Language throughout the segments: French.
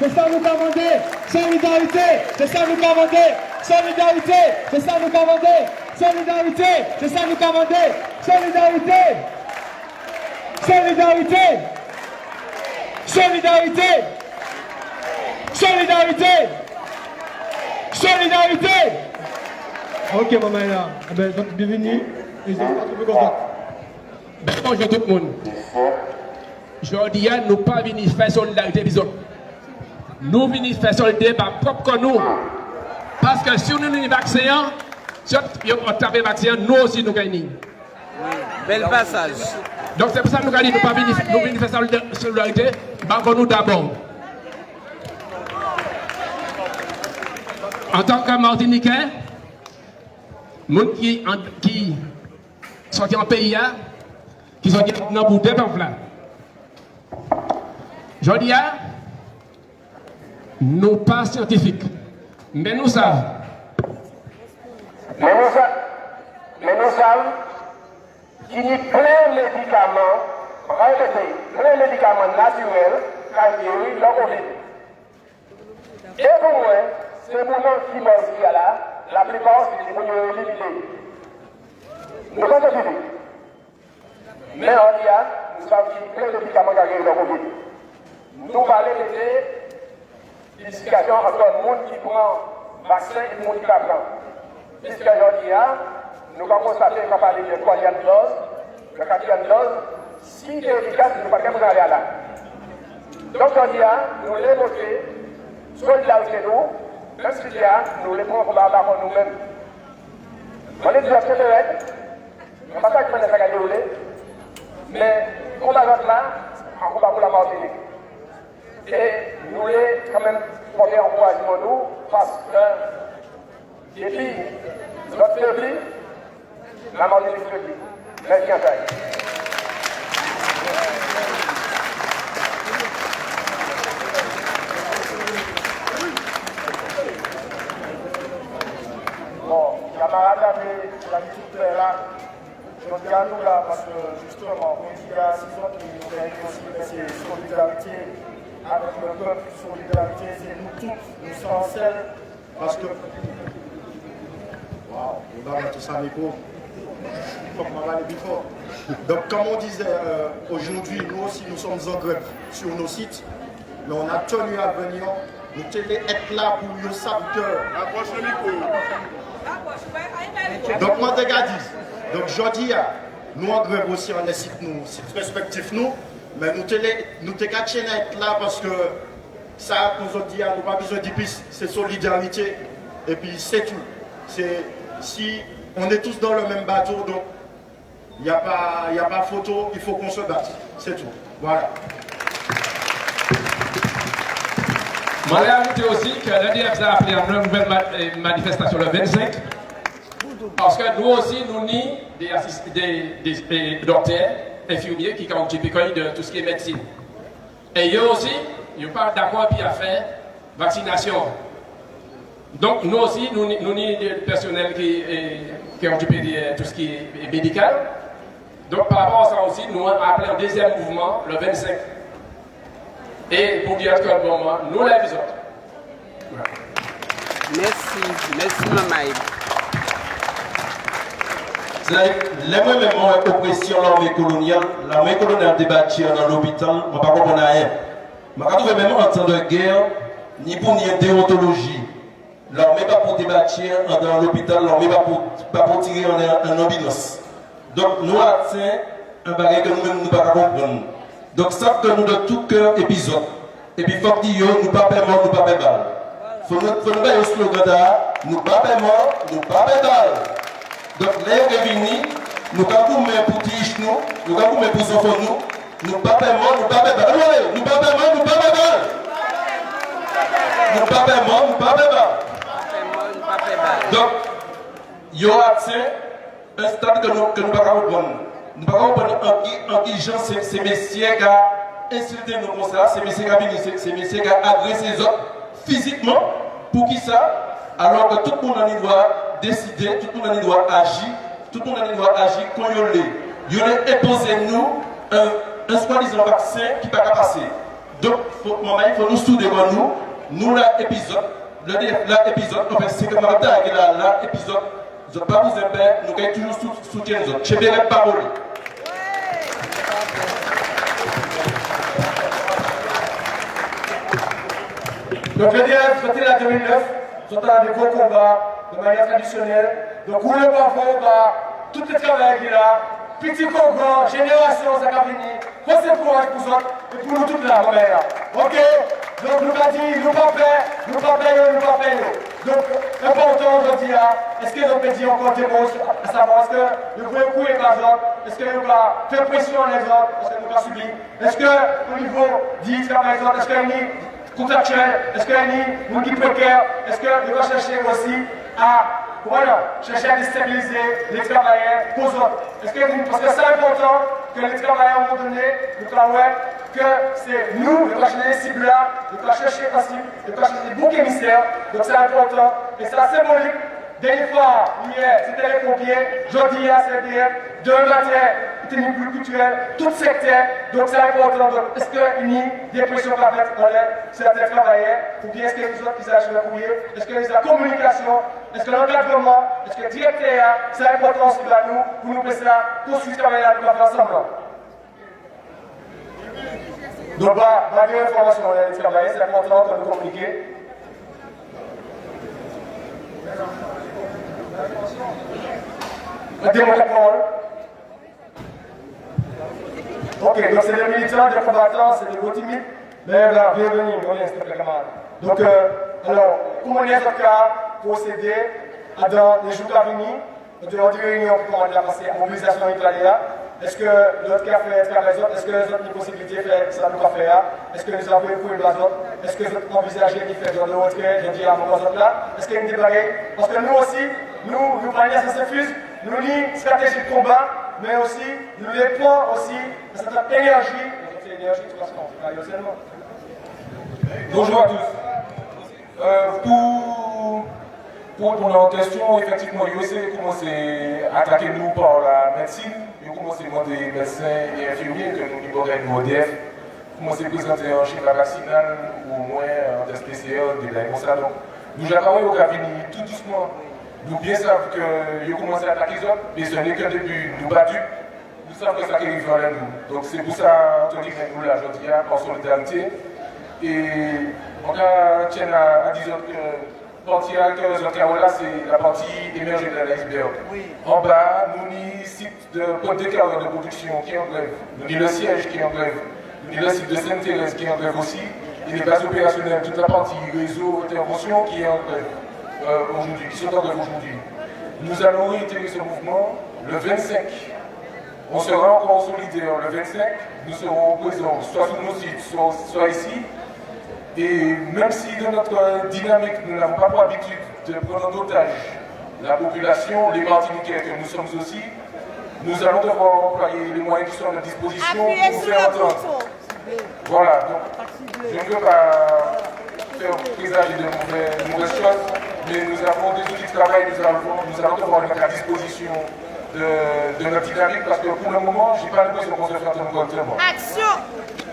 c'est ça nous commander. Solidarité, c'est ça nous commander. Solidarité, c'est ça nous commander. Solidarité, c'est ça nous commander. Solidarité. Solidarité. Solidarité. Solidarité. Solidarité. Ok, maman est là. Bienvenue. Bonjour tout le monde. Je dis à nous pas venir faire solidarité les autres. Nous venons faire solidarité par propre nous. Parce que si nous sommes vaccinés, si on tape vaccin, nous aussi nous gagnons. Bel passage. Donc c'est pour ça que nous gagnons, nous pas venir faire solidarité, par nous d'abord. En tant que Martiniquais, les gens qui sont en pays, qui sont dans le bout de peuple. Je dis à nous pas scientifiques, mais nous savons. Mais nous savons qu'il y a plein de médicaments, répétez, plein de médicaments naturels qui guérissent la COVID. Et pour moi, c'est pour nous qui meurent là, la plupart c'est pour nous éliminer. Nous sommes scientifiques. Mais on dit, nous savons qu'il y a plein de médicaments qui guérissent la COVID. Nous parlons de l'éducation entre le monde qui prend le vaccin et le monde qui ne prend. Puisque aujourd'hui, nous avons constaté qu'on parle de troisième dose, de quatrième dose, si c'est efficace, nous ne pouvons pas aller là. Donc aujourd'hui, nous voulons montrer solidarité nous, même si nous les prenons par nous-mêmes. On est déjà très direct, on ne va pas faire ça dérouler, mais on va là, en combat pour la Martinique. Et nous voulons quand même porter encouragement nous, parce que depuis notre peuple, la Martinique peuple. Merci en taille. Bon, camarades, la petite là, je regarde nous là parce que justement, il y a 6 ans qui nous ont fait solidarité. Avec le peuple, solidarité, c'est nous tous, nous sommes seuls, parce que... Waouh, on va mettre ça à l'écho. Comme on va aller plus fort. Donc, comme on disait, aujourd'hui, nous aussi, nous sommes en grève sur nos sites, mais on a tenu à venir, nous tenons être là pour nous savoir que... Donc, moi, je dis, donc, je dis, nous en grève aussi, on est sites respectifs, nous. Mais nous sommes là parce que ça, nous dit, nous pas besoin de plus, c'est solidarité. Et puis c'est tout. Si on est tous dans le même bateau, donc il n'y a pas photo, il faut qu'on se batte. C'est tout. Voilà. Je voulais ajouter aussi que l'EDF a appelé à une nouvelle manifestation le 25. Parce que nous aussi, nous nions des docteurs, infirmiers qui ont occupé de tout ce qui est médecine. Et eux aussi, ils ne sont pas d'accord à faire vaccination. Donc nous aussi, nous sommes des personnels qui ont occupé de tout ce qui est médical. Donc par rapport à ça aussi, nous avons appelé un deuxième mouvement le 25. Et pour dire que bon, nous les autres. Merci Mamaï. Les mêmes oppressions l'armée coloniale débattie dans l'hôpital, je ne sais pas comment on a rien. Je ne trouve même en temps de guerre, ni pour ni déontologie. L'armée pas pour débattre dans l'hôpital, l'armée pas pour tirer en ambulance. Donc nous avons un bagage que nous-mêmes ne pouvons pas comprendre. Donc ça que nous de tout cœur épisode. Et puis il faut que nous ne pas perdre mort, nous ne pas perdre balle. Il faut nous faire un slogan là, nous ne pas perdre mort, nous ne pas perdre balle. Donc, les réunis, nous avons mis pour tirer nous, nous avons mis pour les enfants nous, pas paiement, nous pas paiement, nous pas paiement, nous pas paiement. Nous pas paiement, nous pas paiement. Donc, il y aura un stade que nous ne pouvons pas comprendre. Nous ne pouvons pas comprendre en qui gens ces messieurs qui ont insulté nos conseillers, ces messieurs qui ont venu, ces messieurs qui ont agressé les autres physiquement. Pour qui ça? Alors que tout le monde doit décider, tout le monde doit agir, tout le monde doit agir quand il y a imposé nous un soi-disant vaccin qui ne peut pas passer. Donc, il faut nous souder devant nous. Nous, l'épisode, l'épisode, enfin, c'est comme l'épisode, je ne vais pas vous aimer, nous allons toujours soutenir les autres. Je vais les paroles. Donc, le DF, c'était la 2009, c'était des gros combats de manière traditionnelle. Donc, où le parfum, tout le travail qui est là, petit comme grand, génération, ça va venir. Faut courage pour ça, et pour nous tous là, on est là. Ok? Donc, nous avons dit, nous pas faire, nous pas payer, nous pas payer. Donc, important aujourd'hui, est-ce que nous peut dire encore des mots à savoir, est-ce que nous pouvons courir par exemple, est-ce que nous pouvons faire pression les autres, est-ce que nous pouvons subir, est-ce que au niveau dit, par exemple, est-ce que nous contractuel, est-ce qu'il y a une qui précaire, est-ce que nous devons chercher aussi à chercher à déstabiliser les travailleurs pour eux autres. Parce que c'est important que les travailleurs, à un moment donné, nous travaillons, que c'est nous, nous devons chercher les cibles là, nous devons chercher aussi, nous devons chercher des boucs émissaires, donc c'est important, et c'est symbolique. Dernière fois, hier, c'était les pompiers, aujourd'hui, c'est bien, demain matin, tenue plus culturelle, tout secteur, donc c'est important. Donc, est-ce qu'il y a des pressions qui peuvent être enlèvent certains travailleurs, ou bien est-ce qu'il y a des autres qui sachent le courrier, est-ce qu'il y a la communication, est-ce que l'encadrement, est-ce que le directeur, c'est important aussi pour nous, pour nous passer là, construire ce travail-là, nous faire ensemble. Donc, malgré l'information dans les travailleurs, c'est important de nous communiquer. Ok, donc c'est des militants, des combattants, c'est des gros timides, mais là, bienvenue, on est s'il te plaît, camarades. Donc, alors, comment on est en tout cas procéder dans les jours à venir, nous devons dire réunion pour comment on a passé à mobilisation italienne. Est-ce que l'autre qui a fait travail, est-ce que les autres ont une possibilité de faire ça nous va faire? Est-ce que nous avons pour une autre? Est-ce que vous envisagez de faire le retrait, je dis à mon autres là? Est-ce qu'il y a une débarquée? Parce que nous aussi, nous parlons à ce fuse, nous avons une stratégie de combat, mais aussi, nous répondons aussi à cette énergie. Bonjour à tous. Pour répondre à la question, effectivement, il a commencé à attaquer nous par la médecine. Il a commencé à demander aux médecins et infirmiers que nous libérions nos ODF. Il a commencé à présenter un schéma vaccinal ou au moins un test PCR, des blagues comme ça. Donc, nous avons au cabinet tout doucement. Nous bien savons qu'il a commencé à attaquer les autres, mais ce n'est qu'un début. Nous battus. Nous savons que ça arrive vers nous. Donc, c'est pour ça qu'on dit que nous, là, aujourd'hui, en solidarité. Et on tient à dire que la partie là, c'est la partie émergée de l'iceberg. En bas, nous avons le site de Pointe-des-Carres de production qui est en grève. Nous avons le siège qui est en grève. Nous avons le site de Sainte-Thérèse qui est en grève aussi. Et les bases opérationnelles, toute la partie réseau, intervention qui est en grève aujourd'hui, qui sont en grève aujourd'hui. Nous allons réitérer ce mouvement le 25. On sera encore solidaire le 25. Nous serons présents soit sur nos sites, soit ici. Et même si dans notre dynamique, nous n'avons pas pour habitude de prendre en otage la population, les Martiniquais que nous sommes aussi, nous allons devoir employer les moyens qui sont à notre disposition pour faire entendre. Voilà, donc je ne veux pas faire présager de mauvaises choses, mais nous avons des outils de travail, nous allons devoir mettre à disposition de notre dynamique parce que pour le moment, je n'ai pas l'impression qu'on se fait entendre correctement. Action!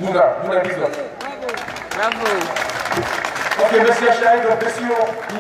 Nous la bisous. Bravo. Ok, monsieur Chaïd, donc monsieur,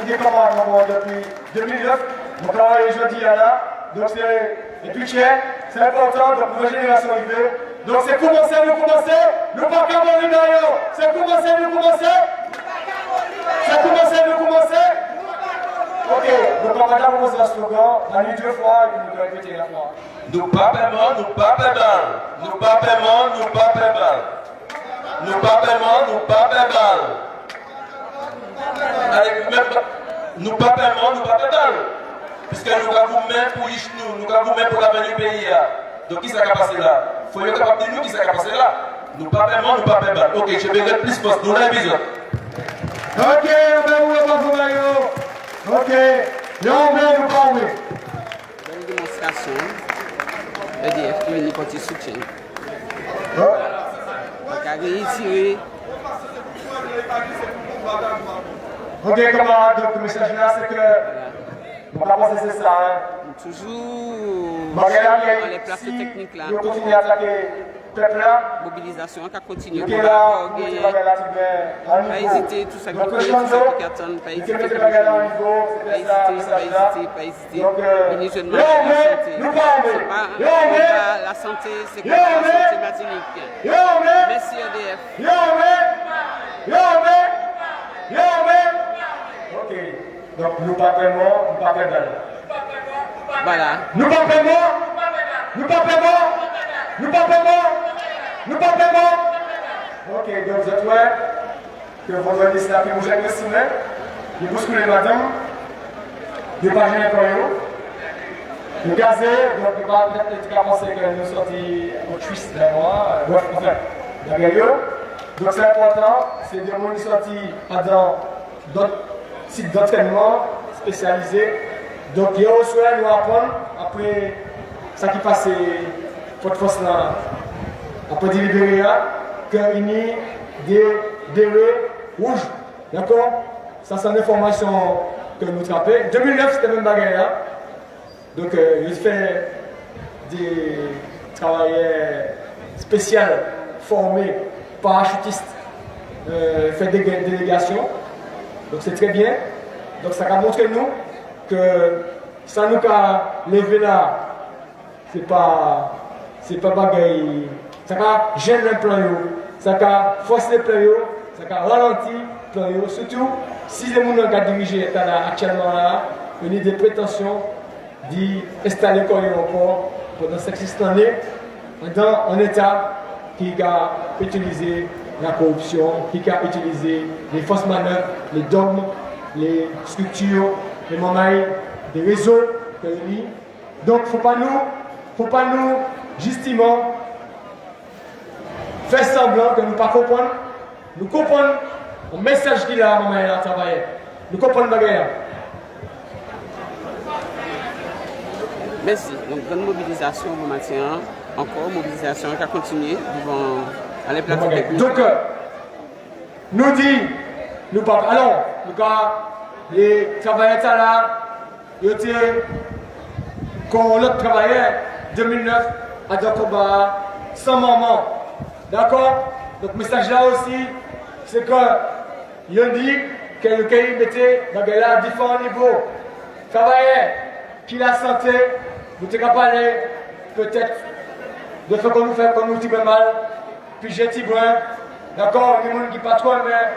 il est comment depuis 2009, donc là, jeudi là, donc c'est plus cher, c'est important, donc pour la génération arrivée. Donc c'est commencer, nous pas qu'à mourir d'ailleurs, c'est commencer, Ok, donc on va commencer un slogan, on a eu 2 fois, et nous devons répéter la fois. Nous pas paiement, nous pas paiement. Nous pas paiement, nous pas paiement. Nous pas paiement, nous pas paiement. Nous pas paiement, nous pas paiement. Puisque nous avons main pour nous avons main pour l'avenir du pays. Donc qui s'est passé là? Il faut être capable de nous qui s'est passé là. Nous pas paiement, nous pas paiement. Ok, je vais mettre plus force. Nous l'avons besoin. Ok, on va vous Mario. Ok, là on va nous parler. Belle démonstration. EDF qui vient pour te soutien. Donc à réitérer. Ok, camarades, donc le message là c'est que. On va penser c'est ça. Toujours Regardez, dans les places techniques là. Nous continuons à attaquer peuple là. Mobilisation qui continue. Qui est là, pas hésiter, tout ça qui donc, tout ça qui attend, pas hésiter. Pas hésiter. Les jeunes marchent la santé. C'est pas la santé, c'est quoi la santé martinique. Merci EDF. Ok, donc nous pas vraiment, nous pas vraiment. Voilà. Nous pas vraiment, nous pas vraiment, nous pas vraiment, nous pas vraiment. Ok, donc je dois que vendredi c'est la plus bouge avec le cinéma, il bouscule le matin, il pas gêné pour eux. Nous gazé, donc il va peut-être commencer que nous sortis au twist de moi, enfin, derrière eux. Donc c'est important, c'est de nous sortir dans d'autres sites d'entraînement spécialisés. Donc il y a aussi nous apprendre après ça qui passe pour force là, après délibérer qu'il y a des bérets rouges. D'accord? Ça c'est une information que nous trappons. 2009 c'était même bagarre là. Donc il fait des travailleurs spéciaux formés, parachutistes, fait des délégations. Donc c'est très bien. Donc ça va montrer nous que ça nous a levé là, c'est pas bagaille, ça va gêner le plan, ça va forcer le plan, ça va ralentir le plan, surtout si les gens qui ont dirigé actuellement là, ont des prétentions d'installer encore pendant cette année dans un État qui a utilisé la corruption, qui a utilisé les fausses manœuvres, les dogmes, les structures, les moyens, des réseaux réunis. Donc, il ne faut pas nous, justement, faire semblant que nous ne pas comprendre. Nous comprenons le message qu'il a à travailler. Nous comprenons la guerre. Merci. Donc, bonne mobilisation vous maintien. Encore mobilisation qui a continué devant les plateaux techniques. Donc, nous dit, nous pas. Alors, les travailleurs là, ils étaient quand l'autre travaillait 2009 à Dakoba sans moment. D'accord? Donc, le message là aussi, c'est que ils ont dit que le pays mettait dans à différents niveaux. Travailleurs qui la santé, nous sommes capables peut-être de faire qu'on nous fait qu'on nous dit mal, puis j'ai dit bon, d'accord, les gens qui pas trop, mais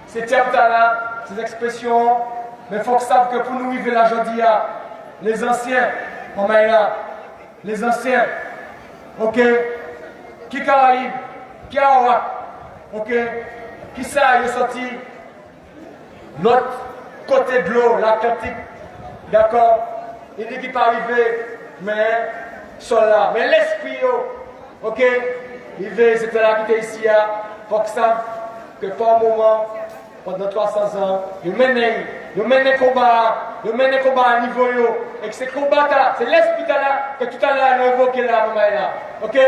ces termes là, ces expressions, mais il faut que savent que pour nous vivre la journée, les anciens, on est là, les anciens, ok, qui Caraïbes, qui Awa, ok, qui ça est sorti, notre côté de l'eau, l'Atlantique, d'accord, il dit qu'il pas arrivé, mais sont là. Mais l'esprit, ok, il veut, c'était là qui était ici, il faut que ça, que par un moment, pendant 300 ans, il mène des combats à niveau, et que ces combats là, c'est l'esprit là, que tout à l'heure, nous évoquons là, ok,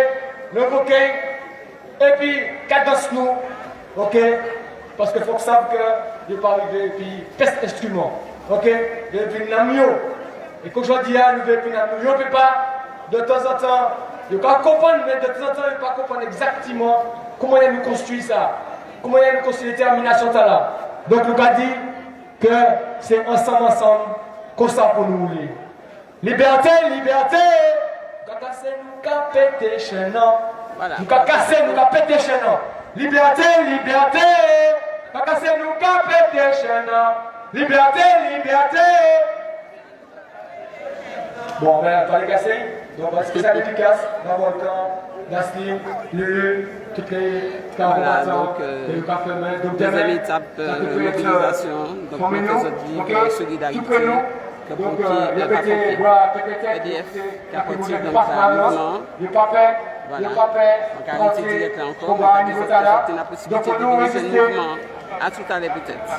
nous évoquons, et puis, cadence nous, ok, parce qu'il faut que ça, que il n'est pas arrivé, et puis, peste instrument, ok, il est venu et qu'aujourd'hui, nous devons ne peut pas, de temps en temps, il ne peut pas comprendre, mais de temps en temps, il ne peut pas comprendre exactement comment il nous construit ça, comment il nous construit la détermination là. Donc, nous avons dit que c'est ensemble qu'on ça pour nous. Liberté, liberté, nous avons cassé, nous avons pété chez nous. Nous avons cassé, nous avons pété chez nous. Liberté, liberté, nous avons cassé, nous avons pété chez nous. Liberté, liberté. Bon, ben, on va les casser. Donc, parce que c'est efficace dans le volcan, dans toutes les carbonations, les cafés, donc deuxième étape de mobilisation, donc notre solidarité, le pompier, EDF, qui a parti dans le mouvement. Voilà, donc arrêtez direct là encore, donc la possibilité de diriger le mouvement à tout à l'heure peut-être.